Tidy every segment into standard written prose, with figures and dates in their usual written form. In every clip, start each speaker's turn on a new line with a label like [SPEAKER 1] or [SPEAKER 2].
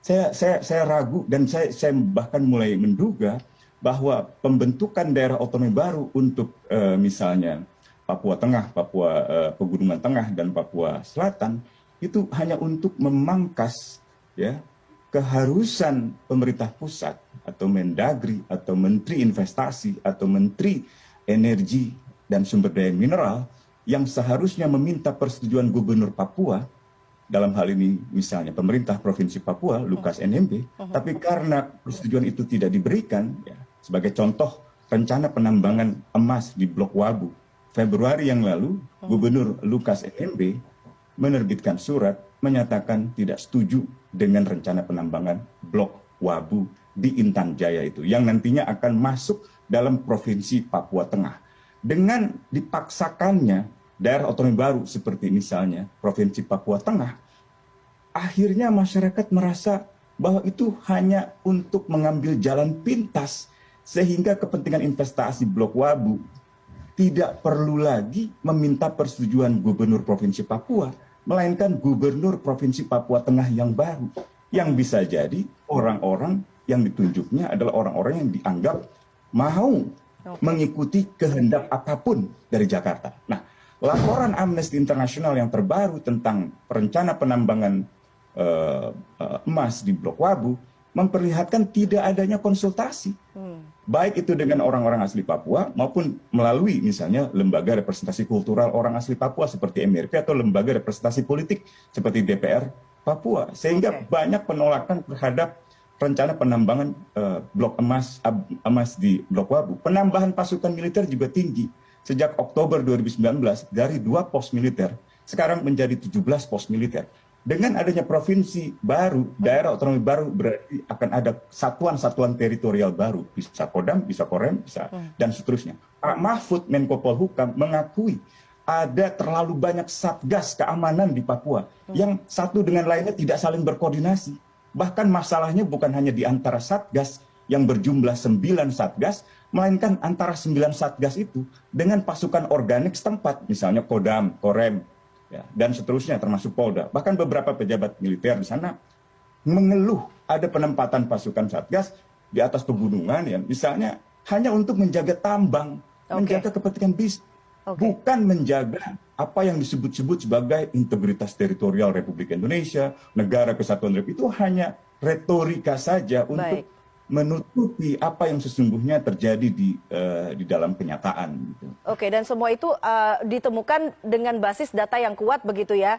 [SPEAKER 1] saya ragu dan saya bahkan mulai menduga bahwa pembentukan daerah otonomi baru untuk misalnya Papua Tengah, Papua Pegunungan Tengah dan Papua Selatan itu hanya untuk memangkas ya keharusan pemerintah pusat atau Mendagri atau Menteri Investasi atau Menteri Energi dan Sumber Daya Mineral yang seharusnya meminta persetujuan Gubernur Papua, dalam hal ini misalnya pemerintah Provinsi Papua, Lukas NMB, tapi karena persetujuan itu tidak diberikan, ya, sebagai contoh rencana penambangan emas di Blok Wabu, Februari yang lalu, Gubernur Lukas NMB menerbitkan surat menyatakan tidak setuju dengan rencana penambangan Blok Wabu di Intan Jaya itu, yang nantinya akan masuk dalam Provinsi Papua Tengah. Dengan dipaksakannya daerah otonomi baru seperti misalnya Provinsi Papua Tengah, akhirnya masyarakat merasa bahwa itu hanya untuk mengambil jalan pintas, sehingga kepentingan investasi Blok Wabu tidak perlu lagi meminta persetujuan Gubernur Provinsi Papua, melainkan Gubernur Provinsi Papua Tengah yang baru, yang bisa jadi orang-orang yang ditunjuknya adalah orang-orang yang dianggap mau mengikuti kehendak apapun dari Jakarta. Nah, laporan Amnesty International yang terbaru tentang rencana penambangan emas di Blok Wabu memperlihatkan tidak adanya konsultasi, baik itu dengan orang-orang asli Papua maupun melalui misalnya lembaga representasi kultural orang asli Papua seperti MRP atau lembaga representasi politik seperti DPR Papua, sehingga banyak penolakan terhadap rencana penambangan blok emas di Blok Wabu. Penambahan pasukan militer juga tinggi. Sejak Oktober 2019 dari 2 pos militer sekarang menjadi 17 pos militer. Dengan adanya provinsi baru, daerah otonomi baru, berarti akan ada satuan-satuan teritorial baru, bisa Kodam, bisa Korem, bisa dan seterusnya. Pak Mahfud Menko Polhukam mengakui ada terlalu banyak satgas keamanan di Papua yang satu dengan lainnya tidak saling berkoordinasi. Bahkan masalahnya bukan hanya di antara satgas yang berjumlah 9 satgas, melainkan antara 9 satgas itu dengan pasukan organik setempat, misalnya Kodam, Korem, ya, dan seterusnya termasuk Polda. Bahkan beberapa pejabat militer di sana mengeluh ada penempatan pasukan satgas di atas pegunungan, ya, misalnya hanya untuk menjaga tambang, menjaga kepentingan bisnis. Bukan menjaga apa yang disebut-sebut sebagai integritas teritorial Republik Indonesia, negara kesatuan Republik, itu hanya retorika saja untuk menutupi apa yang sesungguhnya terjadi di dalam kenyataan. Gitu.
[SPEAKER 2] Oke, dan semua itu ditemukan dengan basis data yang kuat begitu ya,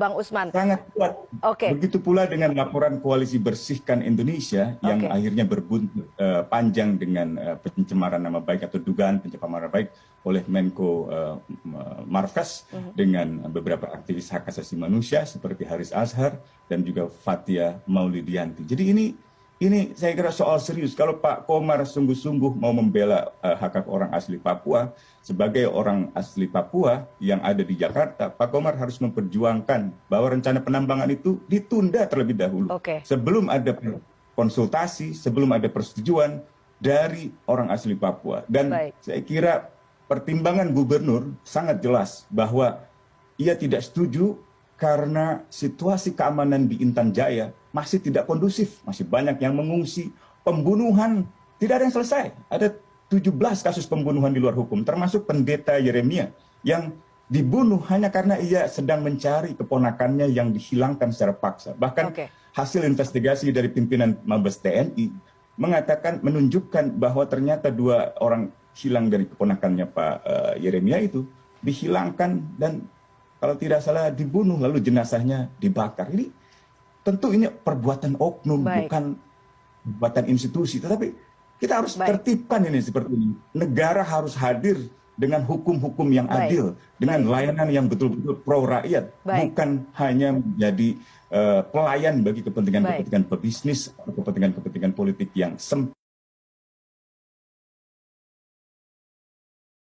[SPEAKER 2] Bang Usman?
[SPEAKER 1] Sangat kuat. Begitu pula dengan laporan Koalisi Bersihkan Indonesia yang akhirnya berbuntut panjang dengan pencemaran nama baik atau dugaan pencemaran nama baik oleh Menko Marves dengan beberapa aktivis hak asasi manusia seperti Haris Azhar dan juga Fathia Maulidianti. Jadi ini saya kira soal serius. Kalau Pak Komar sungguh-sungguh mau membela hak-hak orang asli Papua, sebagai orang asli Papua yang ada di Jakarta, Pak Komar harus memperjuangkan bahwa rencana penambangan itu ditunda terlebih dahulu. Sebelum ada konsultasi, sebelum ada persetujuan dari orang asli Papua. Dan saya kira pertimbangan gubernur sangat jelas bahwa ia tidak setuju karena situasi keamanan di Intan Jaya masih tidak kondusif, masih banyak yang mengungsi, pembunuhan tidak ada yang selesai. Ada 17 kasus pembunuhan di luar hukum, termasuk pendeta Yeremia yang dibunuh hanya karena ia sedang mencari keponakannya yang dihilangkan secara paksa. Bahkan hasil investigasi dari pimpinan Mabes TNI mengatakan, menunjukkan bahwa ternyata 2 orang hilang dari keponakannya Pak Yeremia itu dihilangkan dan kalau tidak salah dibunuh lalu jenazahnya dibakar. Ini tentu ini perbuatan oknum, bukan perbuatan institusi. Tetapi kita harus tertibkan ini seperti ini. Negara harus hadir dengan hukum-hukum yang adil, dengan layanan yang betul-betul pro rakyat, bukan hanya menjadi pelayan bagi kepentingan-kepentingan pebisnis atau kepentingan-kepentingan politik yang sempit.